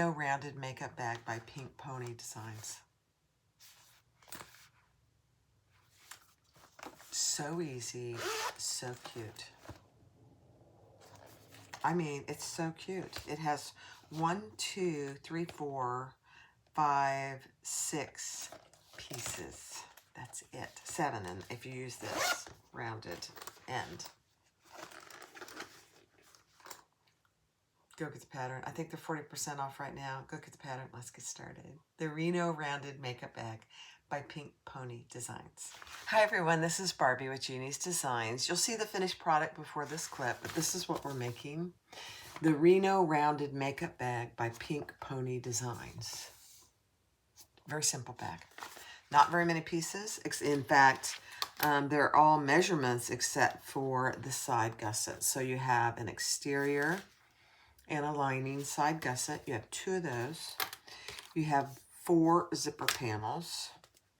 Reno Rounded Makeup Bag by Pink Pony Designs. So easy, so cute. I mean, it's so cute. It has 1, 2, 3, 4, 5, 6 pieces. That's it. 7, and if you use this rounded end. Go get the pattern. I think they're 40% off right now. Go get the pattern. Let's get started. The Reno Rounded Makeup Bag by Pink Pony Designs. Hi everyone, this is Barbie with Jeannie's Designs. You'll see the finished product before this clip, but this is what we're making. The Reno Rounded Makeup Bag by Pink Pony Designs. Very simple bag. Not very many pieces. In fact, they're all measurements except for the side gusset. So you have an exterior and a lining side gusset. You have 2 of those. You have 4 zipper panels,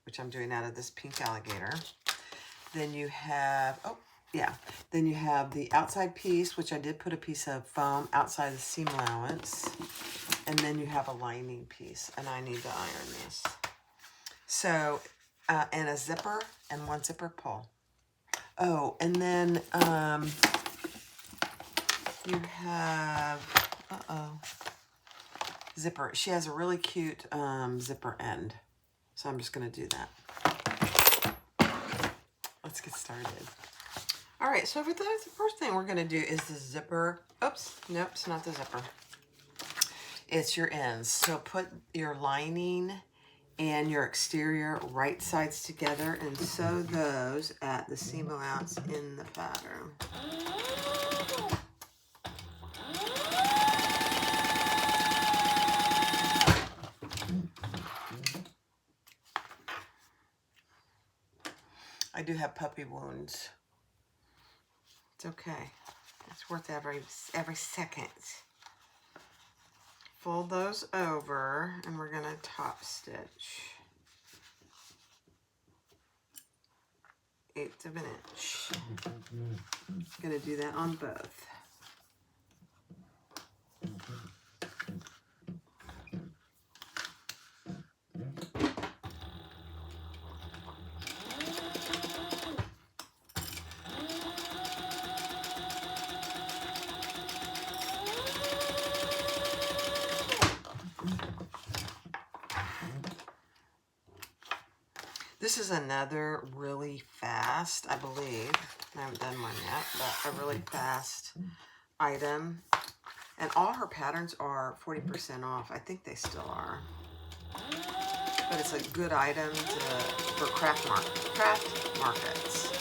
which I'm doing out of this pink alligator. Then you have, then you have the outside piece, which I did put a piece of foam outside the seam allowance. And then you have a lining piece, and I need to iron this. So, and a zipper and 1 zipper pull. Oh, and then you have, zipper. She has a really cute zipper end. So I'm just going to do that. Let's get started. All right, so for the first thing we're going to do is the zipper. Oops, nope, it's not the zipper. It's your ends. So put your lining and your exterior right sides together and sew those at the seam allowance in the pattern. I do have puppy wounds. It's okay. It's worth every second. Fold those over, and we're going to top stitch 1/8 of an inch. Going to do that on both. This is another really fast, I believe, I haven't done one yet, but a really fast item. And all her patterns are 40% off. I think they still are. But it's a good item for craft markets.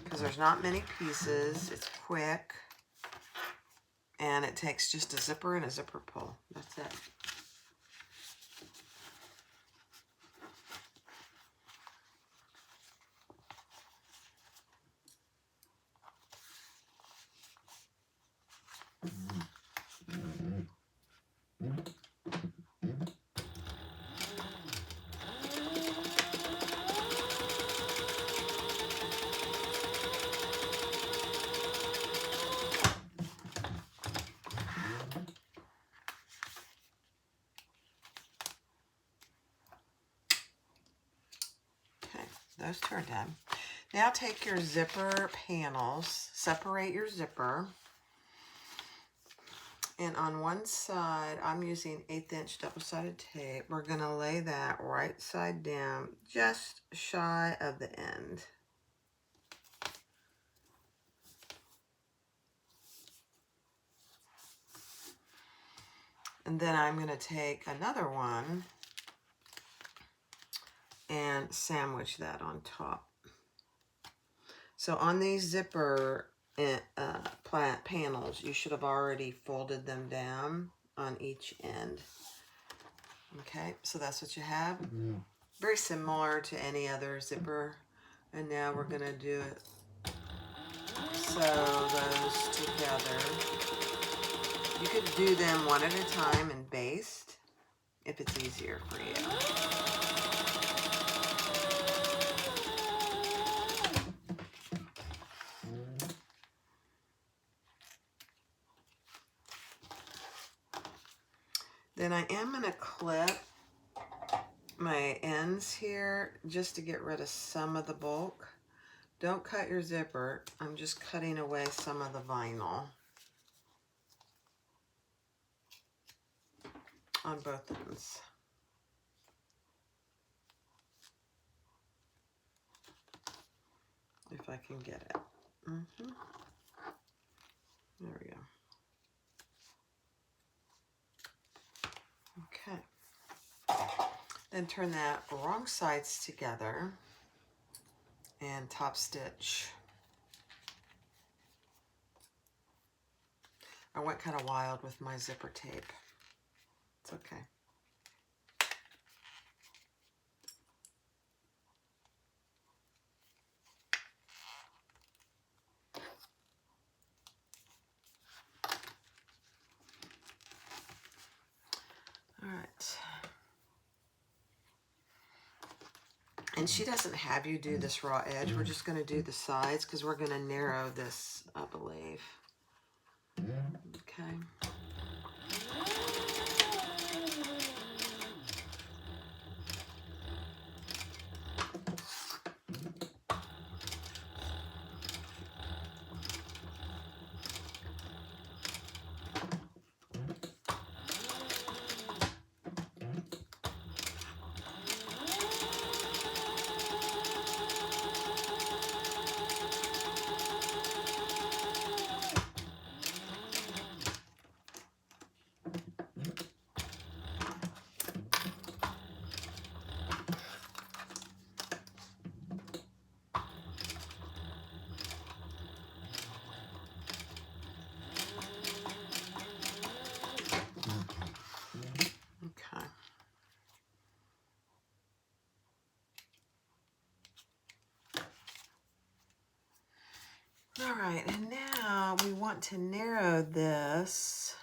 Because there's not many pieces. It's quick. And it takes just a zipper and a zipper pull. That's it. Those 2 are done. Now take your zipper panels, separate your zipper, and on one side, I'm using 1/8 inch double-sided tape. We're going to lay that right side down, just shy of the end. And then I'm going to take another one and sandwich that on top. So on these zipper panels, you should have already folded them down on each end. Okay, so that's what you have. Very similar to any other zipper. And now we're going to do it. Sew those together. You could do them one at a time and baste if it's easier for you. Then I am going to clip my ends here just to get rid of some of the bulk. Don't cut your zipper. I'm just cutting away some of the vinyl on both ends. If I can get it. There we go. Okay. Then turn that wrong sides together and top stitch. I went kind of wild with my zipper tape. It's okay. All right. And she doesn't have you do this raw edge. We're just going to do the sides because we're going to narrow this, I believe. Okay. All right, and now we want to narrow this.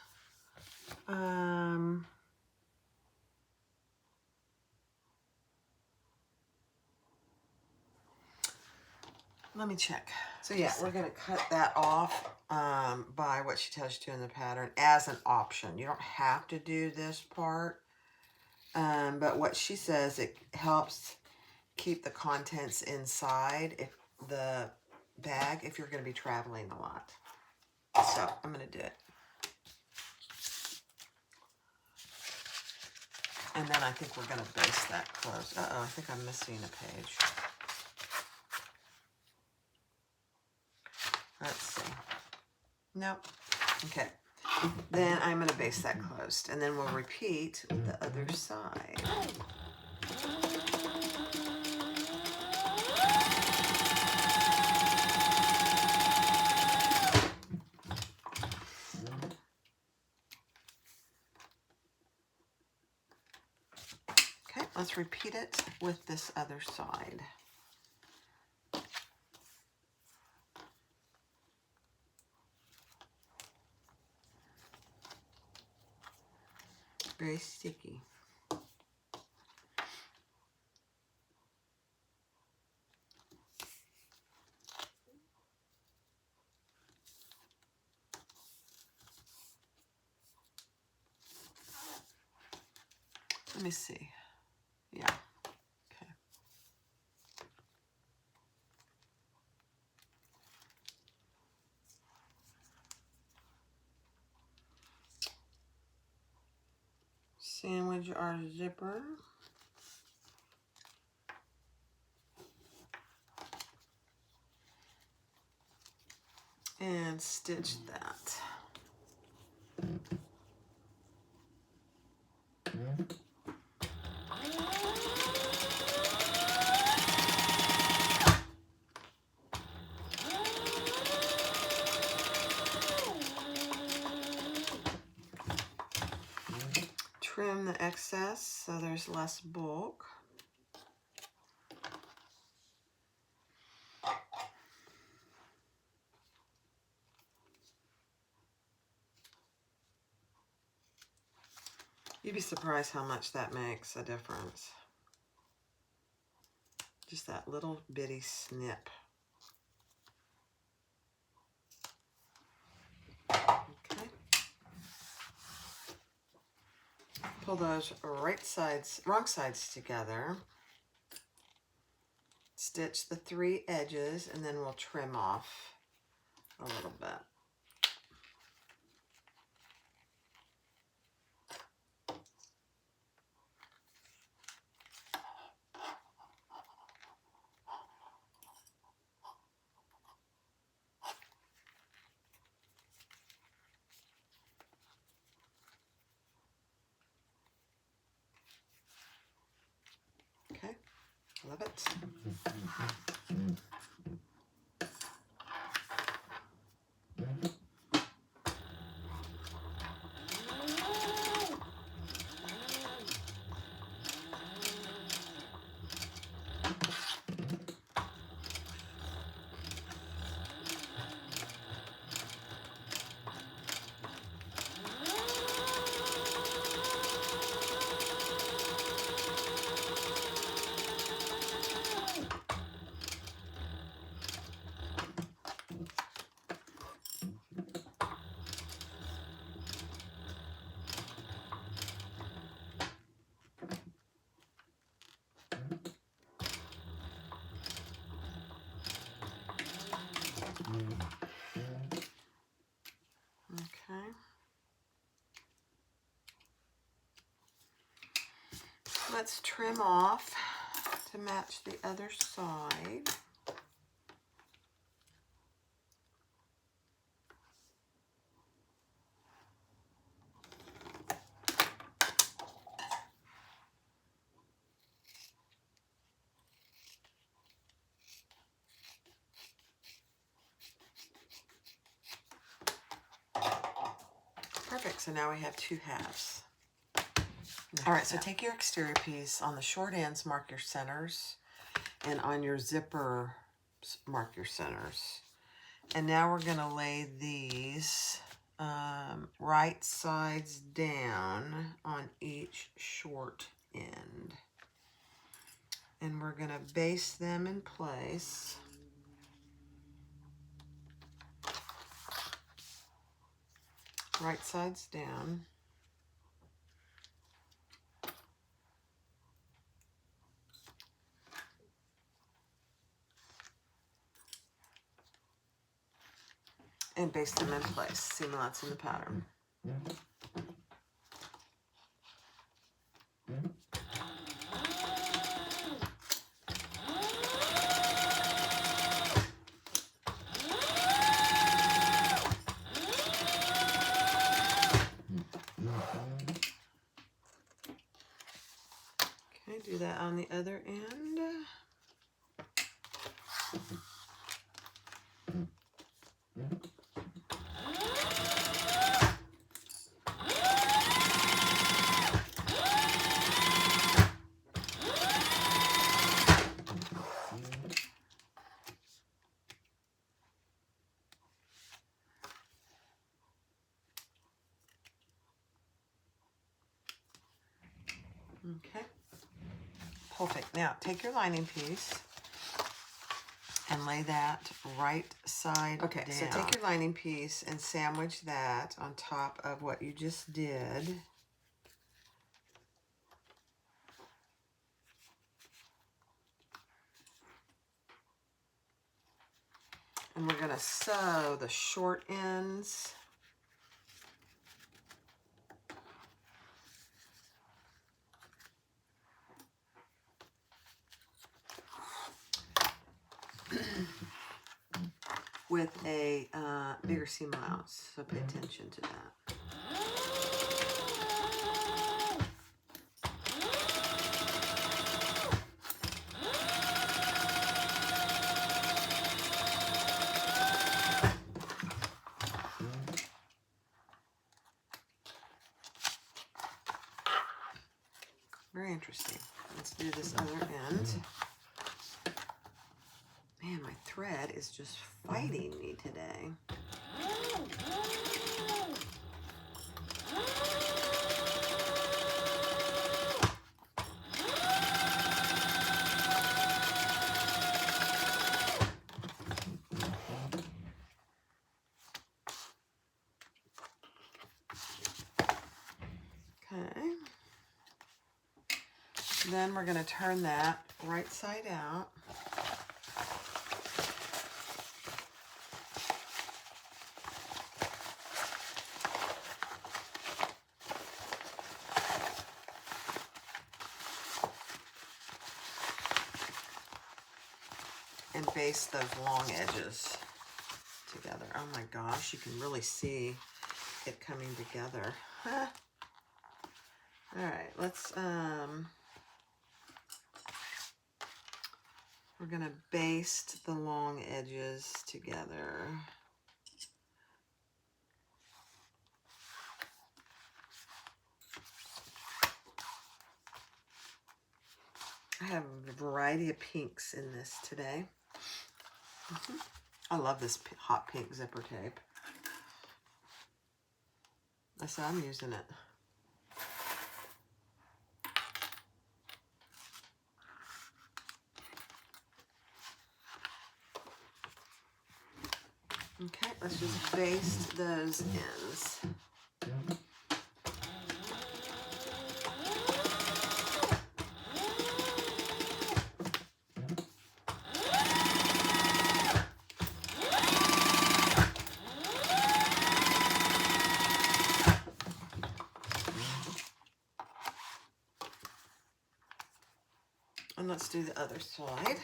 Let me check. So yeah, we're going to cut that off by what she tells you to in the pattern as an option. You don't have to do this part, but what she says, it helps keep the contents inside if the bag if you're going to be traveling a lot. So I'm going to do it. And then I think we're going to base that close. Uh-oh, I think I'm missing a page. Let's see. Nope. Okay. Then I'm going to base that closed. And then we'll repeat with the other side. Okay, let's repeat it with this other side. Very sticky. Let me see. Yeah. Okay. Sandwich our zipper. And stitch that. Trim the excess so there's less bulk. You'd be surprised how much that makes a difference. Just that little bitty snip. Okay. pull those wrong sides together. Stitch the 3 edges, and then we'll trim off a little bit. Okay, love it. Okay. Let's trim off to match the other side. Perfect, so now we have 2 halves. All right, so take your exterior piece. On the short ends, mark your centers, and on your zipper, mark your centers. And now we're going to lay these right sides down on each short end. And we're going to base them in place. Right sides down. And base them in place. See that's in the pattern. Okay, do that on the other end. Okay, perfect. Now take your lining piece and lay that right side down. So take your lining piece and sandwich that on top of what you just did. And we're going to sew the short ends. With a bigger seam allowance, so pay attention to that. Very interesting. Let's do this other end. Man, my thread is just fighting me today. Okay. Then we're going to turn that right side out. And baste those long edges together. Oh my gosh, you can really see it coming together. All right, let's, we're gonna baste the long edges together. I have a variety of pinks in this today. I love this hot pink zipper tape. I said I'm using it. Okay, let's just baste those ends. And let's do the other side.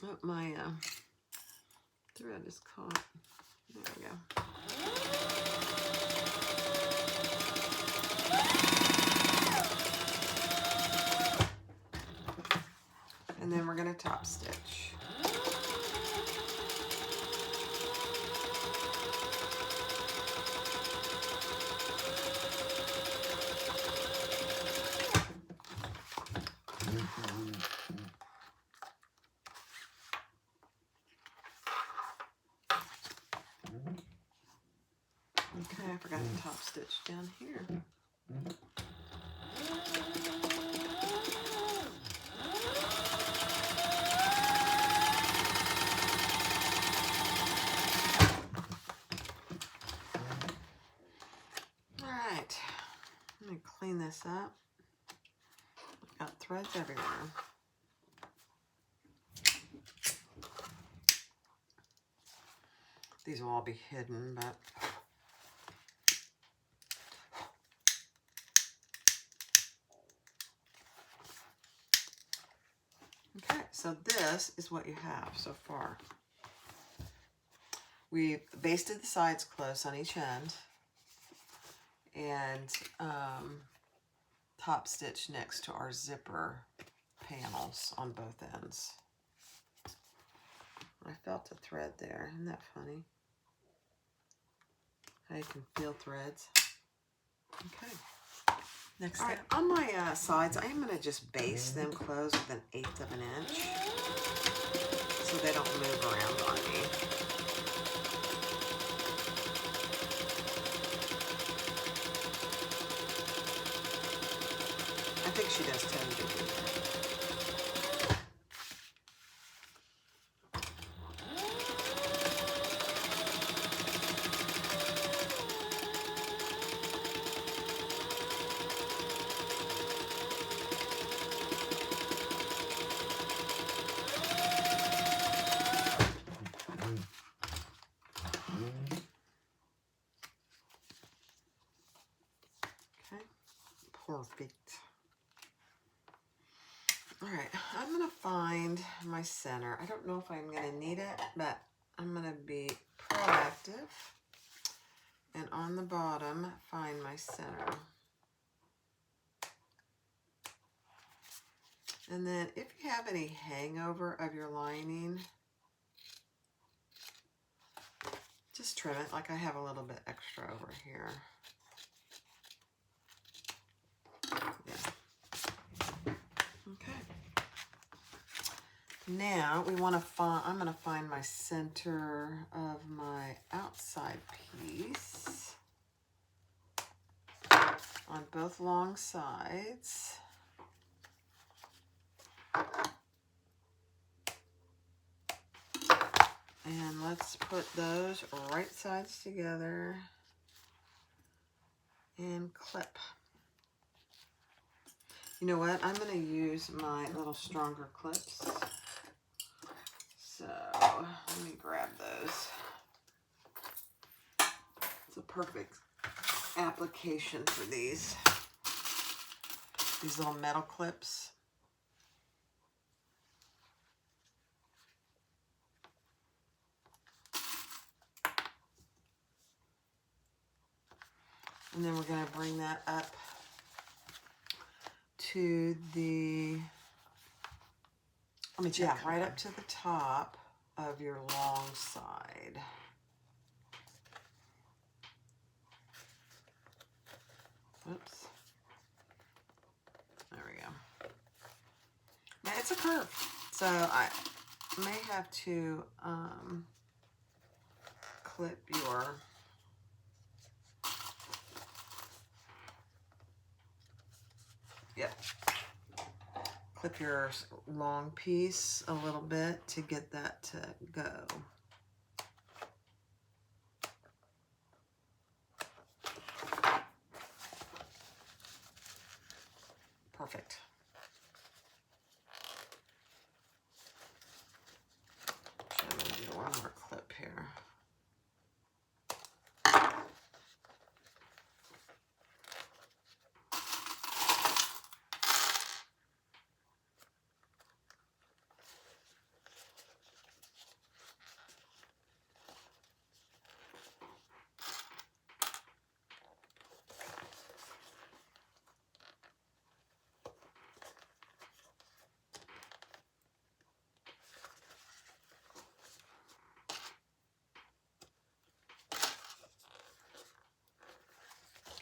Oh, my thread is caught. There we go. And then we're going to top stitch. Okay, I forgot to top stitch down here. All right, let me clean this up. I've got threads everywhere. These will all be hidden, but okay, so this is what you have so far. We've basted the sides close on each end and top stitch next to our zipper panels on both ends. I felt a thread there. Isn't that funny? How you can feel threads. Okay. Next step. Right, on my sides, I am going to just baste them closed with 1/8 of an inch so they don't move around on me. I think she does tell you to do that. Perfect. All right, I'm gonna find my center. I don't know if I'm gonna need it, but I'm gonna be proactive. And on the bottom, find my center. And then if you have any hangover of your lining, just trim it. Like I have a little bit extra over here. Yeah. Okay. Now we want to find, I'm going to find my center of my outside piece on both long sides. And And let's put those right sides together and clip. You know what? I'm going to use my little stronger clips. So let me grab those. It's a perfect application for these little metal clips. And then we're going to bring that up to the, let me check. Yeah, right up to the top of your long side. Oops. There we go. Now it's a curve, so I may have to clip your clip your long piece a little bit to get that to go. Perfect. I'm going to do one more clip here.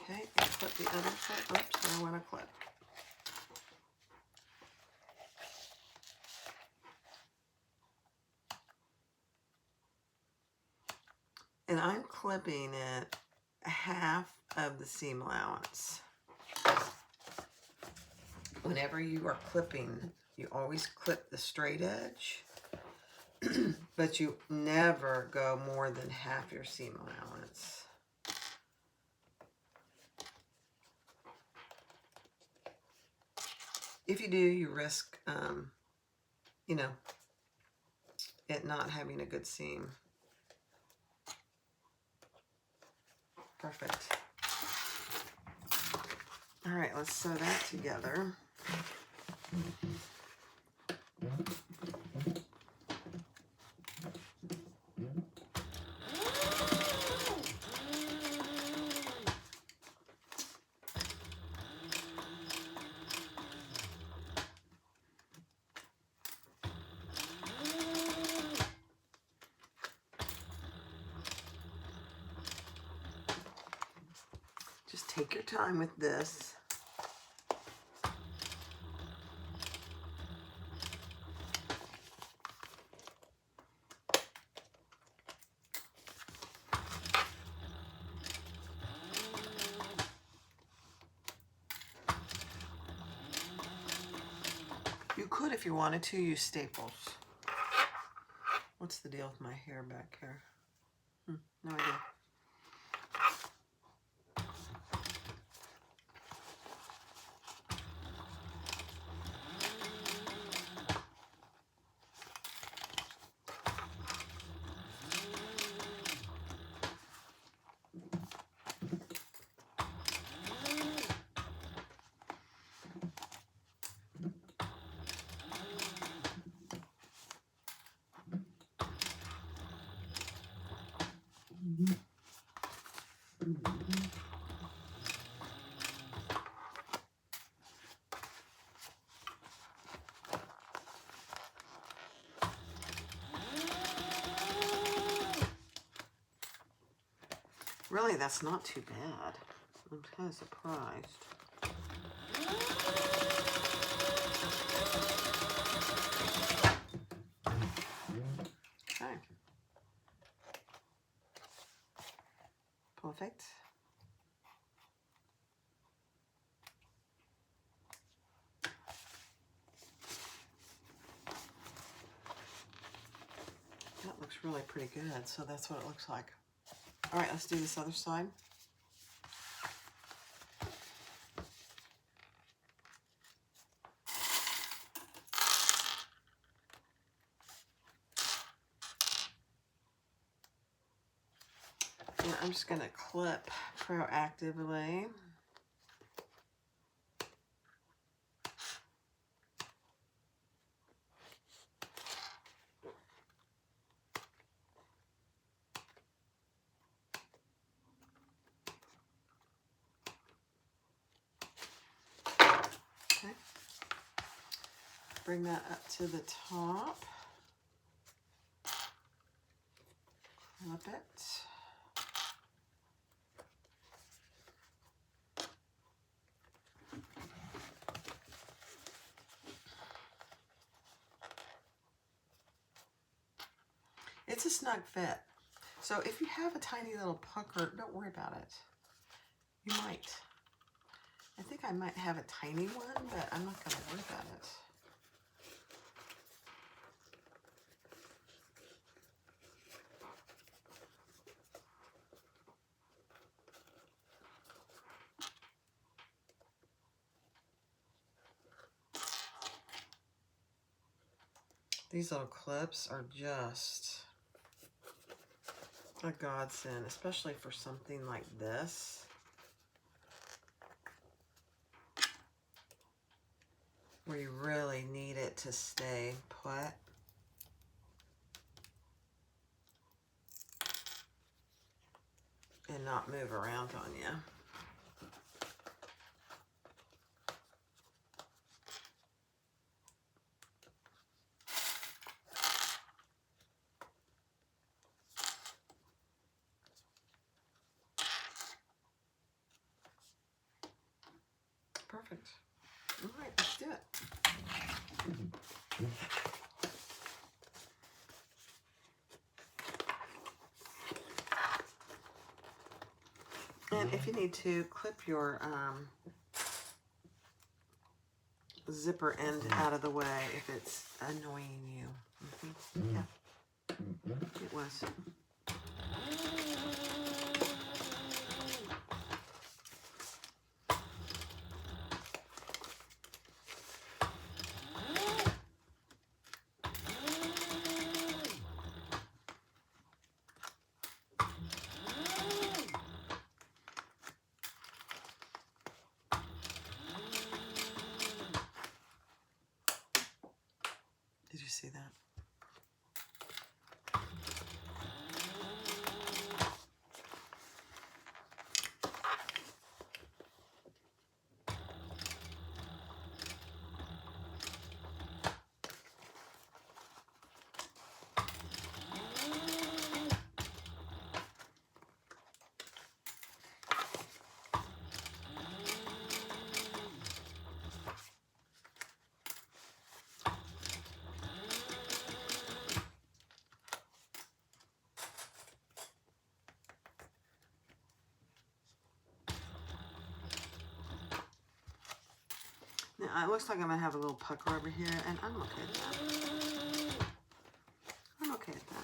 Okay, and clip the other side. Oops, I want to clip. And I'm clipping it half of the seam allowance. Whenever you are clipping, you always clip the straight edge, but you never go more than half your seam allowance. If you do, you risk, you know, it not having a good seam. Perfect. All right, let's sew that together. Just take your time with this. You could, if you wanted to, use staples. What's the deal with my hair back here? No idea. Really, that's not too bad. I'm kind of surprised. Okay. Perfect. That looks really pretty good, so that's what it looks like. All right, let's do this other side. And I'm just going to clip proactively. Okay. Bring that up to the top. Clip it. It's a snug fit. So if you have a tiny little pucker, don't worry about it. You might. I think I might have a tiny one, but I'm not going to worry about it. These little clips are just a godsend, especially for something like this, where you really need it to stay put. And not move around on you. Perfect. All right, let's do it. And if you need to, clip your zipper end out of the way if it's annoying you. Yeah, it was. Did you see that? Now, it looks like I'm going to have a little pucker over here, and I'm okay with that. I'm okay with that.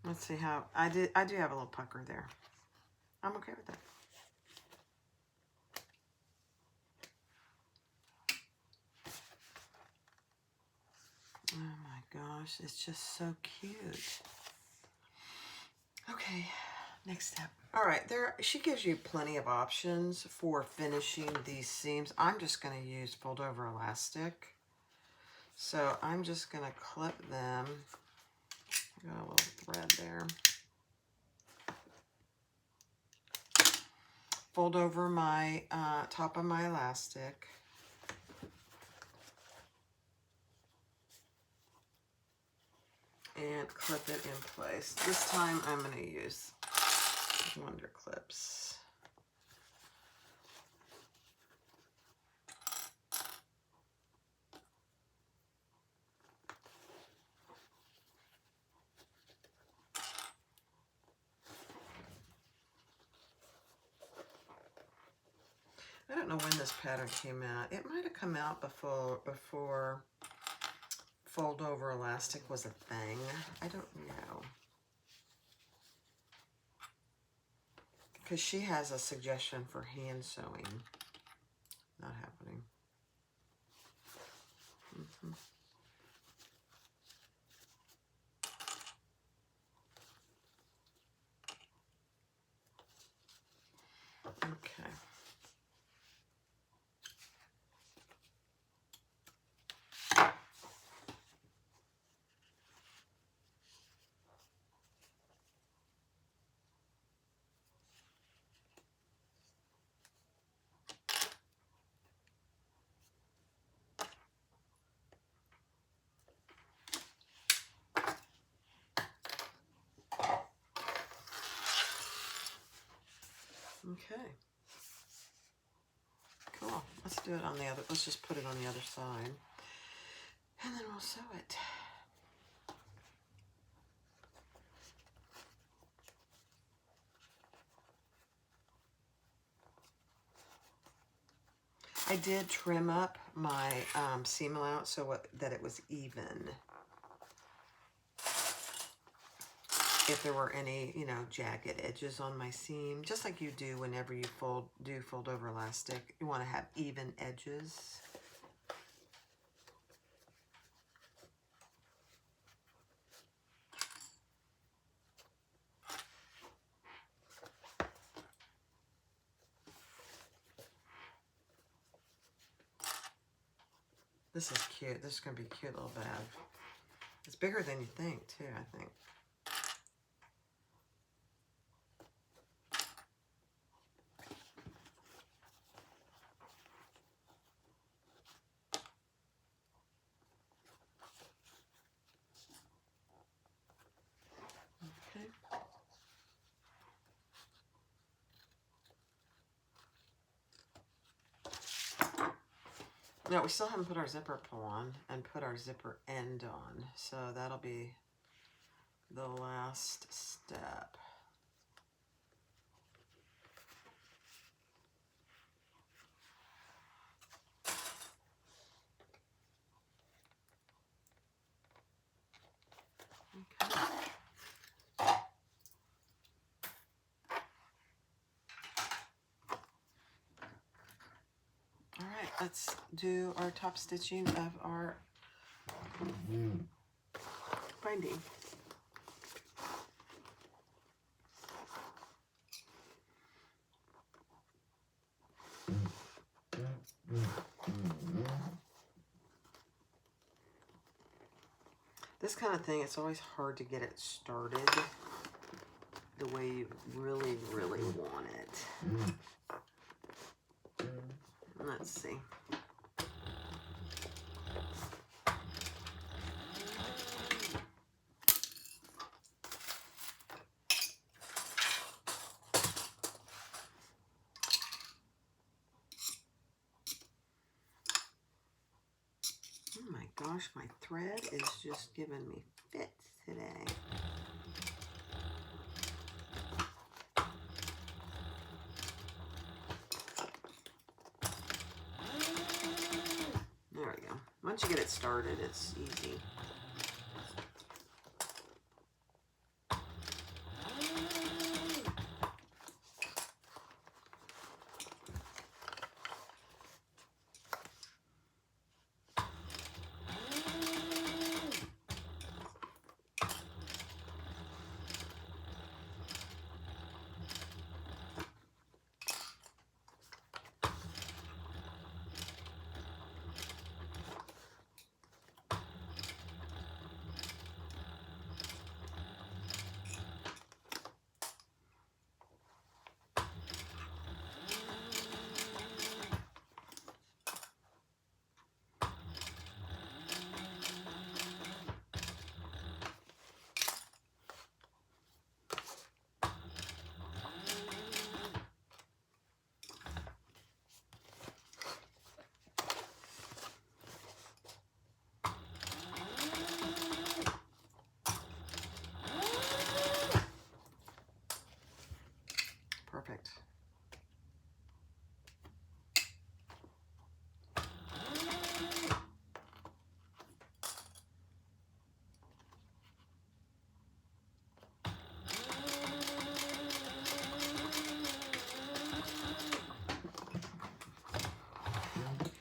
Let's see how I do have a little pucker there. I'm okay with that. Oh my gosh, it's just so cute. Okay, next step. All right, she gives you plenty of options for finishing these seams. I'm just going to use fold over elastic. So I'm just going to clip them. I got a little thread there. Fold over my top of my elastic. and clip it in place. This time I'm going to use Wonder Clips. I don't know when this pattern came out. It might have come out before fold over elastic was a thing. I don't know. Because she has a suggestion for hand sewing. Not happening. Okay. Okay. Cool. Let's do it on the other, let's just put it on the other side. And then we'll sew it. I did trim up my seam allowance so that it was even. If there were any, you know, jagged edges on my seam, just like you do whenever you fold over elastic, you want to have even edges. This is cute. This is going to be a cute little bag. It's bigger than you think, too, I think. Okay. Now, we still haven't put our zipper pull on and put our zipper end on, so that'll be the last step. Okay. All right, let's do our top stitching of our binding. This kind of thing, it's always hard to get it started the way you really, really want it. Let's see. Oh my gosh, my thread is just giving me fits today. There we go. Once you get it started, it's easy.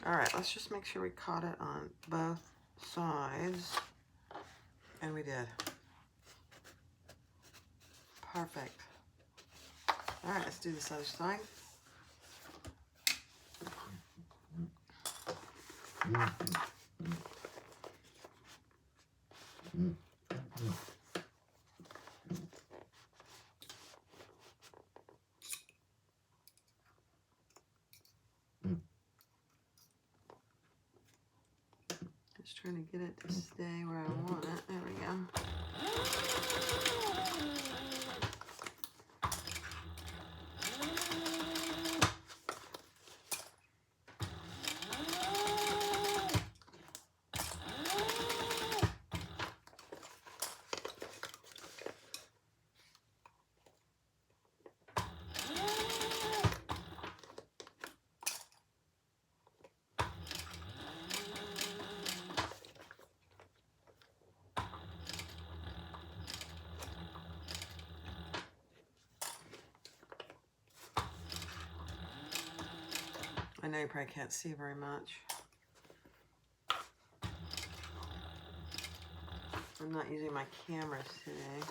All right, let's just make sure we caught it on both sides. And we did. Perfect. All right, let's do this other side. Just trying to get it to stay where I want it. There we go. I know you probably can't see very much. I'm not using my camera today.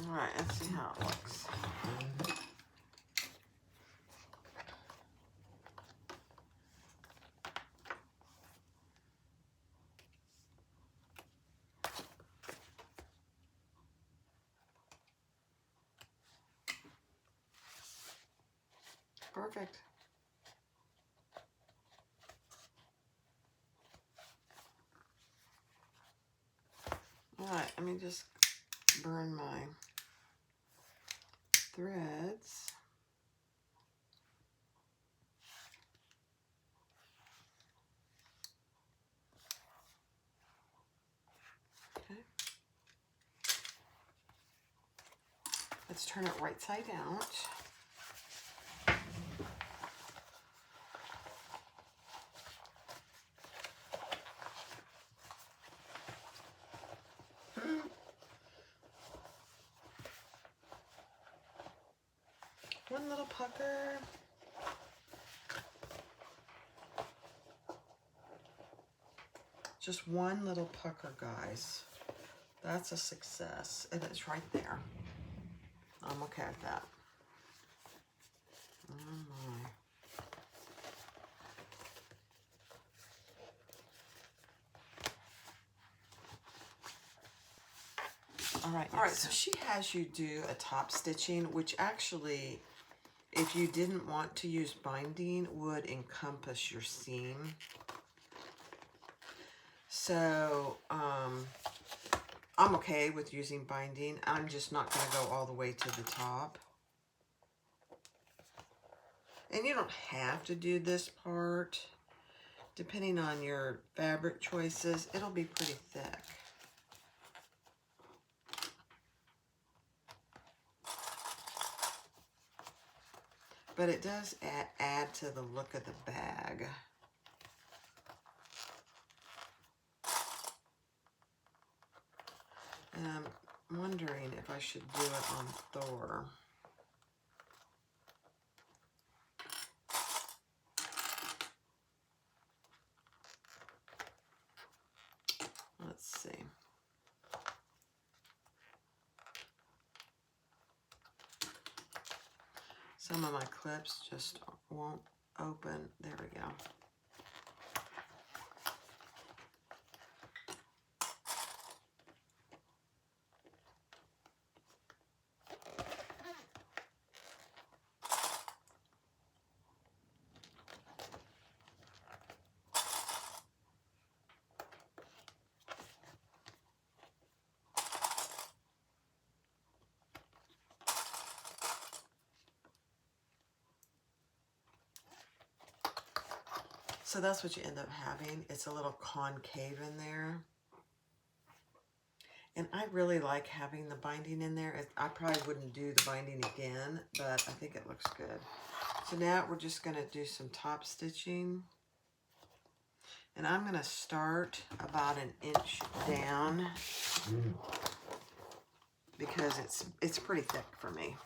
All right, let's see how it looks. Perfect. All right, let me just burn my threads. Okay. Let's turn it right side out. One little pucker. Just one little pucker, guys. That's a success, and it's right there. I'm okay with that. Oh my. All right, so she has you do a top stitching, which actually, if you didn't want to use binding, would encompass your seam. So, I'm okay with using binding. I'm just not going to go all the way to the top. And you don't have to do this part. Depending on your fabric choices, it'll be pretty thick. But it does add to the look of the bag. And I'm wondering if I should do it on Thor. Let's see. Some of my clips just won't open. There we go. So that's what you end up having. It's a little concave in there. And I really like having the binding in there. I probably wouldn't do the binding again, but I think it looks good. So now we're just going to do some top stitching. And I'm going to start about 1 inch down because it's pretty thick for me.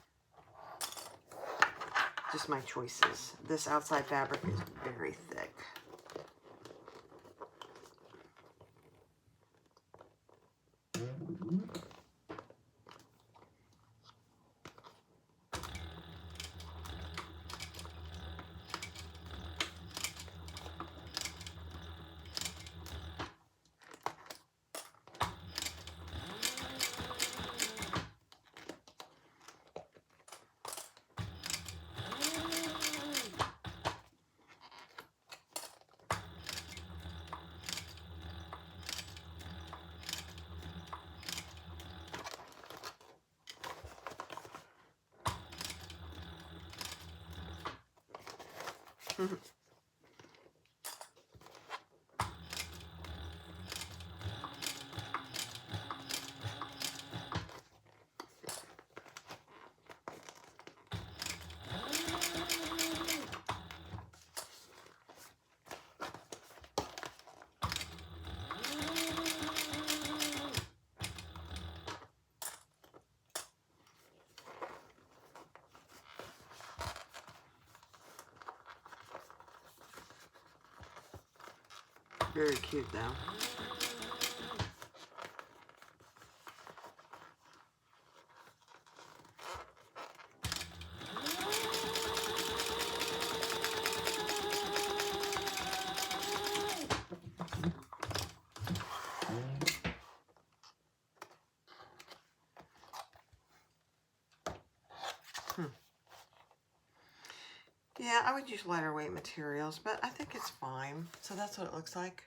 Just my choices. This outside fabric is very thick. Very cute though. Yeah, I would use lighter weight materials, but I think it's fine. So that's what it looks like.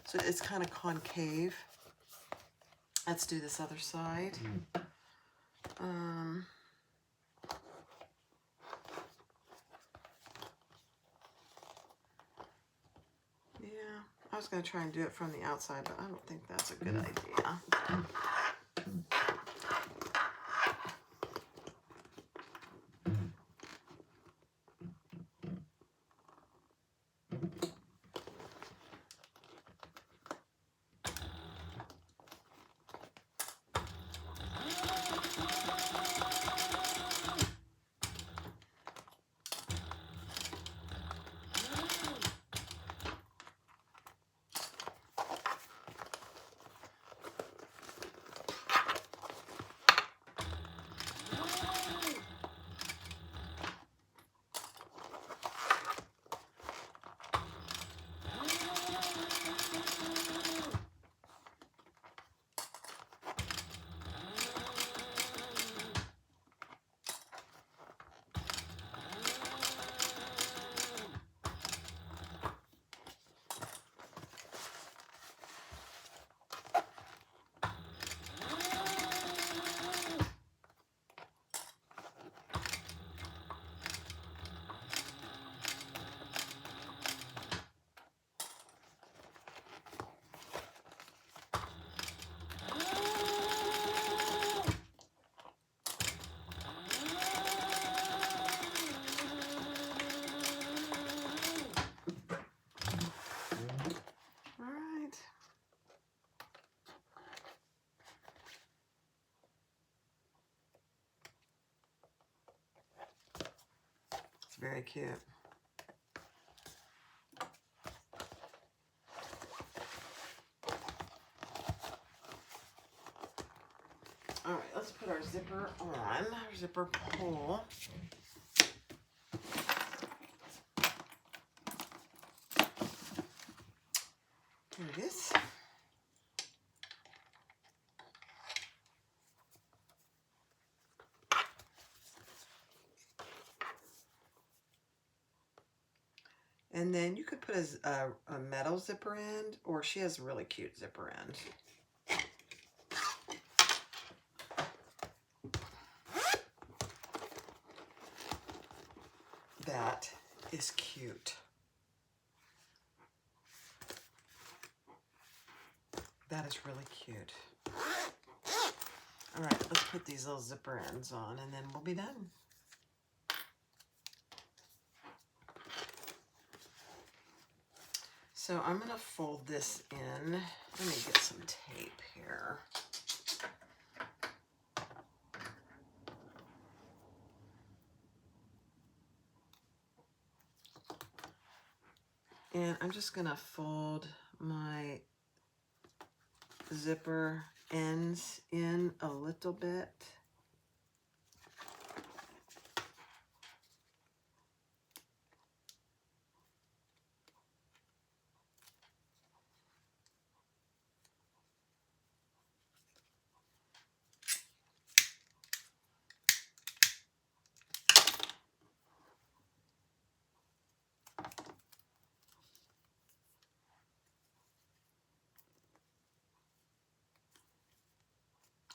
So it's kind of concave. Let's do this other side. Yeah, I was going to try and do it from the outside, but I don't think that's a good idea. Very cute. All right, let's put our zipper on, our zipper pull. There it is. And then you could put a metal zipper end, or she has a really cute zipper end. That is cute. That is really cute. All right, let's put these little zipper ends on and then we'll be done. So I'm going to fold this in. Let me get some tape here. And I'm just going to fold my zipper ends in a little bit.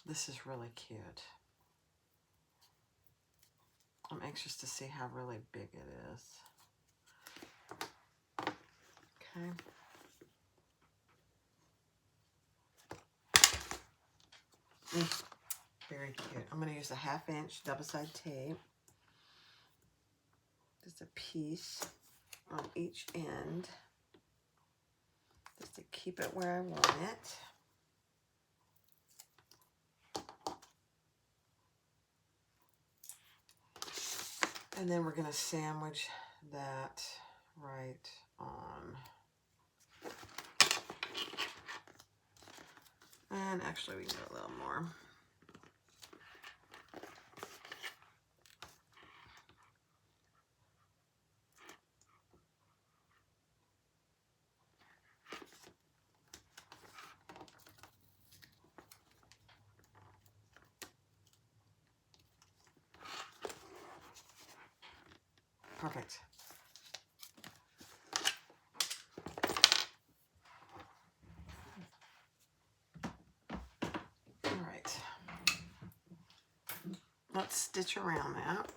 This is really cute. I'm anxious to see how really big it is. Okay. Very cute. I'm going to use a 1/2 inch double-side tape. Just a piece on each end. Just to keep it where I want it. And then we're going to sandwich that right on. And actually we can go a little more. Perfect. All right. Let's stitch around that.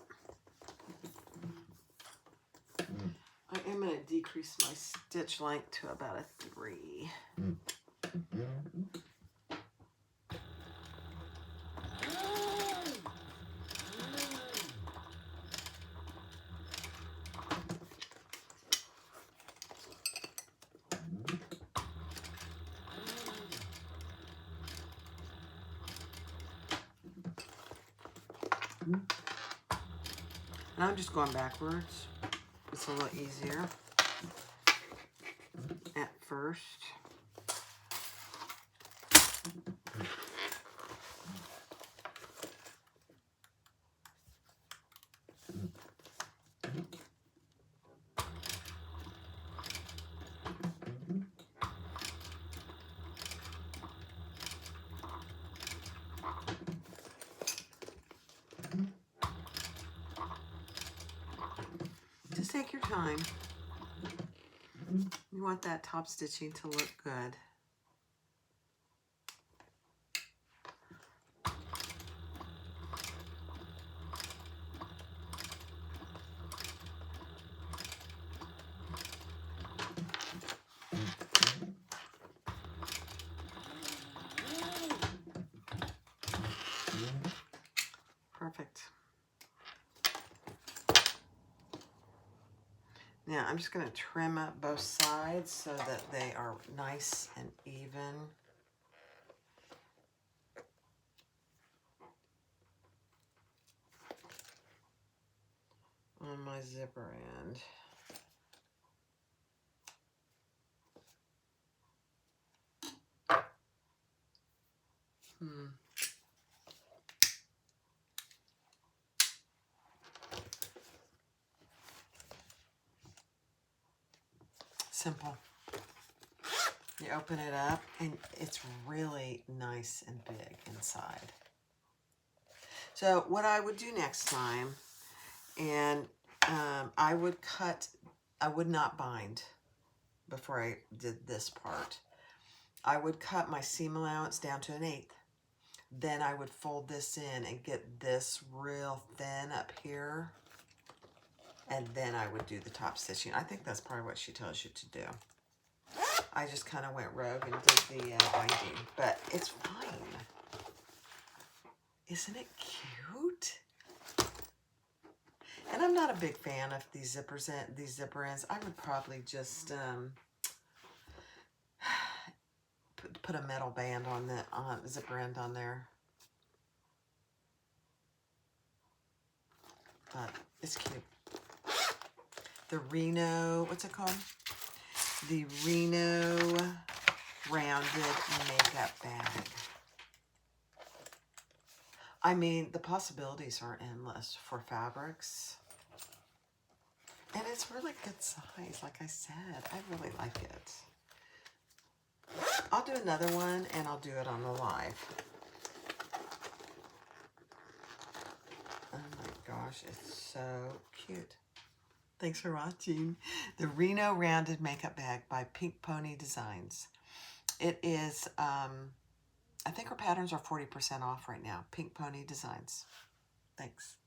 I am going to decrease my stitch length to about a 3. And I'm just going backwards. It's a little easier at first. Just take your time. You want that top stitching to look good. Perfect. Now I'm just going to trim up both sides so that they are nice and even. On my zipper end. Simple. You open it up and it's really nice and big inside. So what I would do next time, and I would not bind before I did this part. I would cut my seam allowance down to 1/8. Then I would fold this in and get this real thin up here. And then I would do the top stitching. I think that's probably what she tells you to do. I just kind of went rogue and did the binding, but it's fine. Isn't it cute? And I'm not a big fan of these zipper ends. I would probably just put a metal band on the zipper end on there. But it's cute. The Reno, what's it called? The Reno rounded makeup bag. I mean, the possibilities are endless for fabrics. And it's really good size, like I said. I really like it. I'll do another one, and I'll do it on the live. Oh my gosh, it's so cute. Thanks for watching. The Reno Rounded Makeup Bag by Pink Pony Designs. It is, I think her patterns are 40% off right now. Pink Pony Designs. Thanks.